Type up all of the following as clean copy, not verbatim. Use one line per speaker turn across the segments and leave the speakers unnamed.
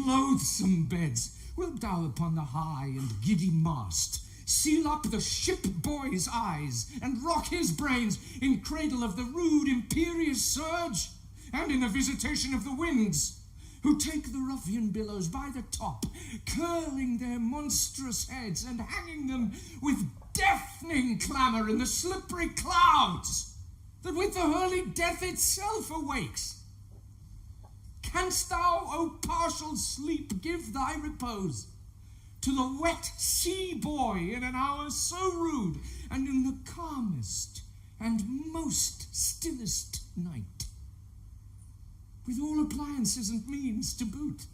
loathsome beds, wilt thou upon the high and giddy mast seal up the ship boy's eyes, and rock his brains in cradle of the rude imperious surge, and in the visitation of the winds, who take the ruffian billows by the top, curling their monstrous heads, and hanging them with deafening clamour in the slippery clouds, that with the hurly death itself awakes. Canst thou, O partial sleep, give thy repose to the wet sea boy in an hour so rude, and in the calmest and most stillest night, with all appliances and means to boot?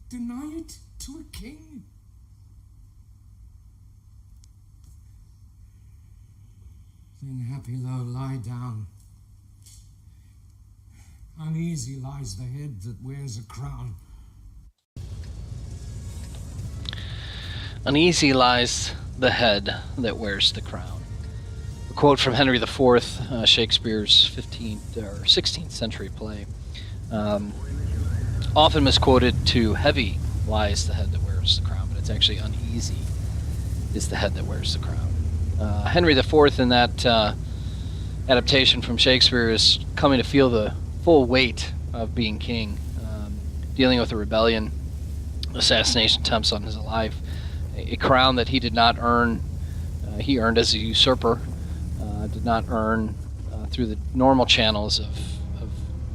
Deny it to a king? Then, happy low, lie down. Uneasy lies the head that wears a crown.
Uneasy lies the head that wears the crown. A quote from Henry IV, Shakespeare's 15th or 16th century play. Often misquoted to heavy lies the head that wears the crown, but it's actually uneasy is the head that wears the crown. Henry IV in that adaptation from Shakespeare is coming to feel the full weight of being king, dealing with a rebellion, assassination attempts on his life, a crown that he did not earn. He earned as a usurper, did not earn through the normal channels of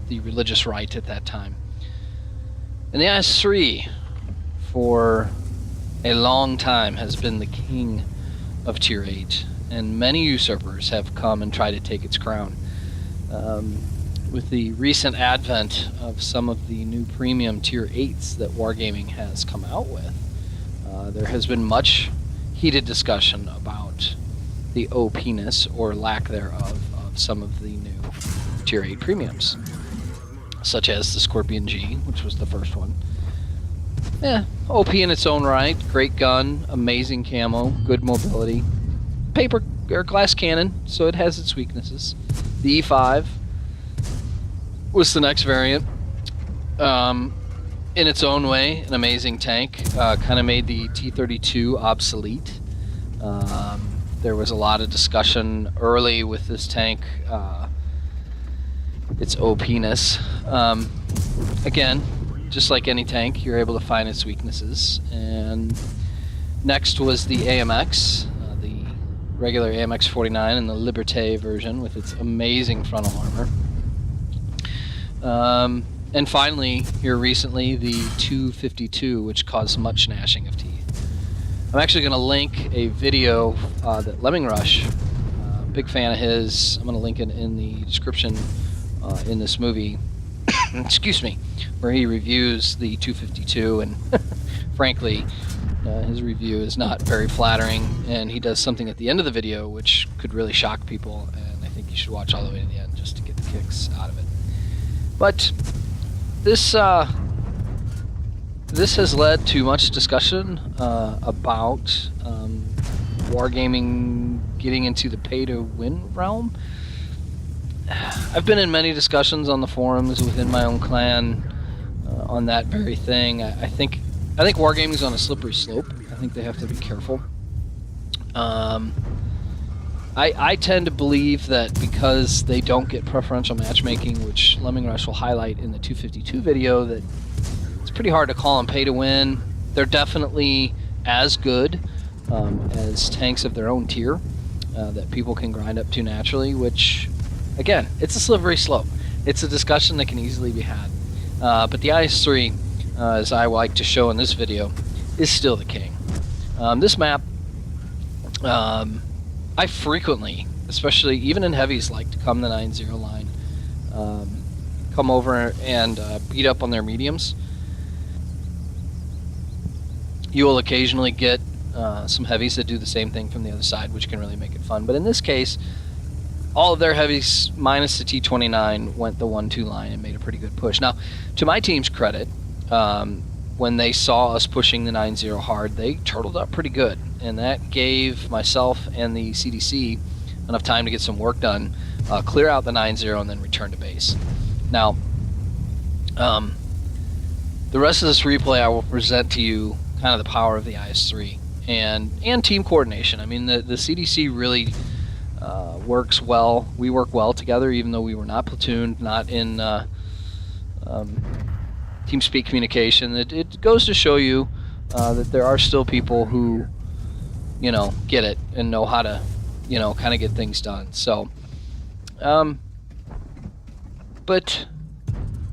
the religious right at that time. And the IS3 for a long time has been the king of Tier 8, and many usurpers have come and tried to take its crown. With the recent advent of some of the new premium Tier 8s that Wargaming has come out with, there has been much heated discussion about the OP-ness or lack thereof of some of the new Tier 8 premiums, such as the Scorpion G, which was the first one. OP in its own right, great gun, amazing camo, good mobility, paper or glass cannon, so it has its weaknesses. The E5 was the next variant. In its own way, an amazing tank, kind of made the T-32 obsolete. There was a lot of discussion early with this tank, its OP-ness. Again, just like any tank, you're able to find its weaknesses. And next was the AMX, the regular AMX 49 and the Liberté version with its amazing frontal armor. And finally, here recently, the 252, which caused much gnashing of teeth. I'm actually going to link a video that LemmingRush, big fan of his, I'm going to link it in the description in this movie, excuse me, where he reviews the 252, and frankly, his review is not very flattering, and he does something at the end of the video which could really shock people, and I think you should watch all the way to the end just to get the kicks out of it. But this has led to much discussion about Wargaming getting into the pay-to-win realm. I've been in many discussions on the forums within my own clan on that very thing. I think Wargaming is on a slippery slope. I think they have to be careful. I tend to believe that because they don't get preferential matchmaking, which LemmingRush will highlight in the 252 video, that it's pretty hard to call them pay to win. They're definitely as good as tanks of their own tier that people can grind up to naturally, which, again, it's a slippery slope. It's a discussion that can easily be had. But the IS3, as I like to show in this video, is still the king. This map, I frequently, especially even in heavies, like to come the 9-0 line, come over and beat up on their mediums. You will occasionally get some heavies that do the same thing from the other side, which can really make it fun. But in this case, all of their heavies minus the T-29 went the 1-2 line and made a pretty good push. Now, to my team's credit, when they saw us pushing the 9-0 hard, they turtled up pretty good, and that gave myself and the CDC enough time to get some work done, clear out the 9-0, and then return to base. Now, the rest of this replay, I will present to you kind of the power of the IS3 and team coordination. I mean, the CDC really works well. We work well together, even though we were not platooned, not in TeamSpeak communication. It goes to show you that there are still people who, you know, get it and know how to, you know, kind of get things done. So, but,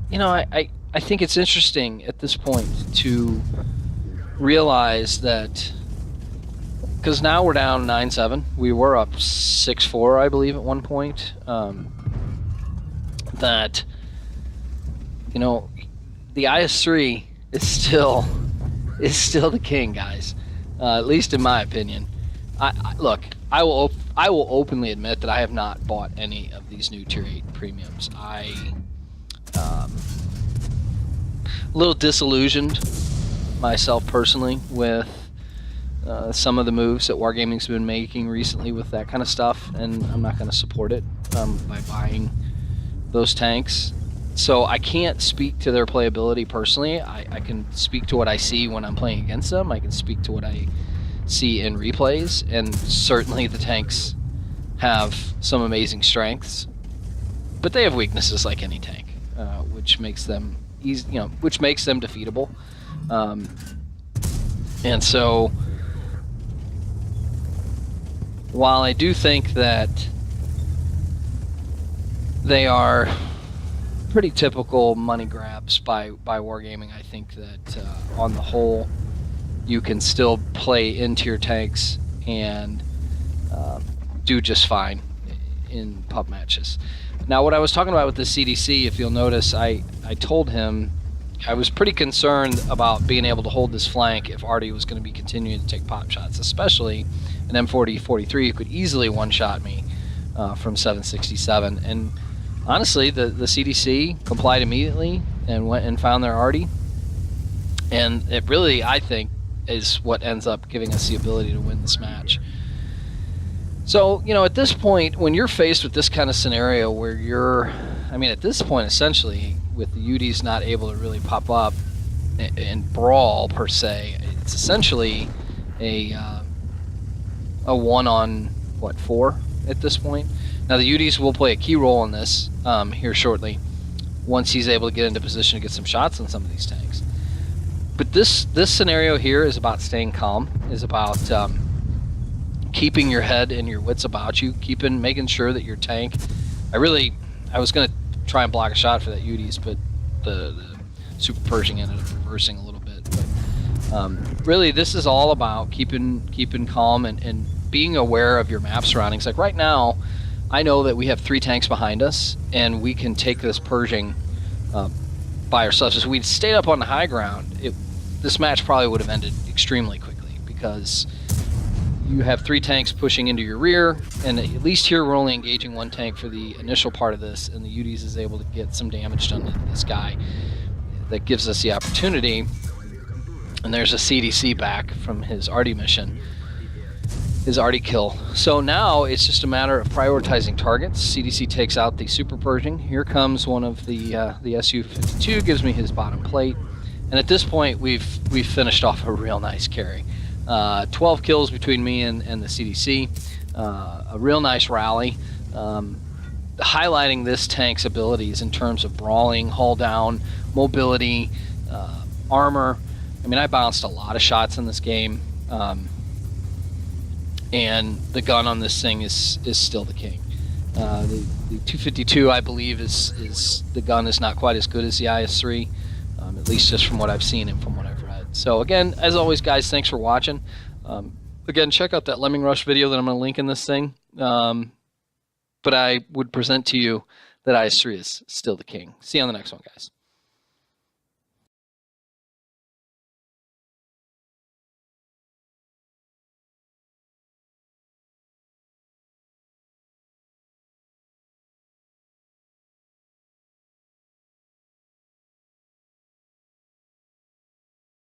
you know, I think it's interesting at this point to realize that, because now we're down 9-7. We were up 6-4, I believe, at one point. That, you know, the IS3 is still the king, guys. At least in my opinion. Look, I will openly admit that I have not bought any of these new Tier 8 premiums. A little disillusioned myself personally with some of the moves that Wargaming's been making recently with that kind of stuff, and I'm not going to support it by buying those tanks. So I can't speak to their playability personally. I can speak to what I see when I'm playing against them. I can speak to what I see in replays, and certainly the tanks have some amazing strengths, but they have weaknesses like any tank, which makes them easy, you know, which makes them defeatable. And so, while I do think that they are pretty typical money grabs by Wargaming, I think that on the whole, you can still play into your tanks and do just fine in pub matches. Now, what I was talking about with the CDC, if you'll notice, I told him I was pretty concerned about being able to hold this flank if Artie was going to be continuing to take pop shots, especially an M40-43 who could easily one-shot me from 767. And honestly, the CDC complied immediately and went and found their Artie. And it really, I think, is what ends up giving us the ability to win this match. So, you know, at this point, when you're faced with this kind of scenario where you're, I mean, at this point, essentially, with the UDs not able to really pop up and brawl, per se, it's essentially a 1-on-4 at this point. Now, the UDs will play a key role in this here shortly, once he's able to get into position to get some shots on some of these tanks. But this scenario here is about staying calm, is about keeping your head and your wits about you, making sure that your tank. I was going to try and block a shot for that UDs, but the Super Pershing ended up reversing a little bit. But really, this is all about keeping calm and being aware of your map surroundings. Like right now, I know that we have 3 tanks behind us, and we can take this Pershing by ourselves. If we'd stayed up on the high ground, this match probably would have ended extremely quickly, because you have 3 tanks pushing into your rear, and at least here we're only engaging 1 tank for the initial part of this, and the UDs is able to get some damage done to this guy. That gives us the opportunity, and there's a CDC back from his Artie mission, his Artie kill. So now it's just a matter of prioritizing targets. CDC takes out the Super Pershing. Here comes one of the SU-52, gives me his bottom plate, and at this point we've finished off a real nice carry. 12 kills between me and the CDC. A real nice rally. Highlighting this tank's abilities in terms of brawling, hull down, mobility, armor. I mean, I bounced a lot of shots in this game. And the gun on this thing is still the king. The 252, I believe, is the gun is not quite as good as the IS3, at least just from what I've seen and from what I've read. So again, as always, guys, thanks for watching. Again, check out that LemmingRush video that I'm going to link in this thing. But I would present to you that IS3 is still the king. See you on the next one, guys.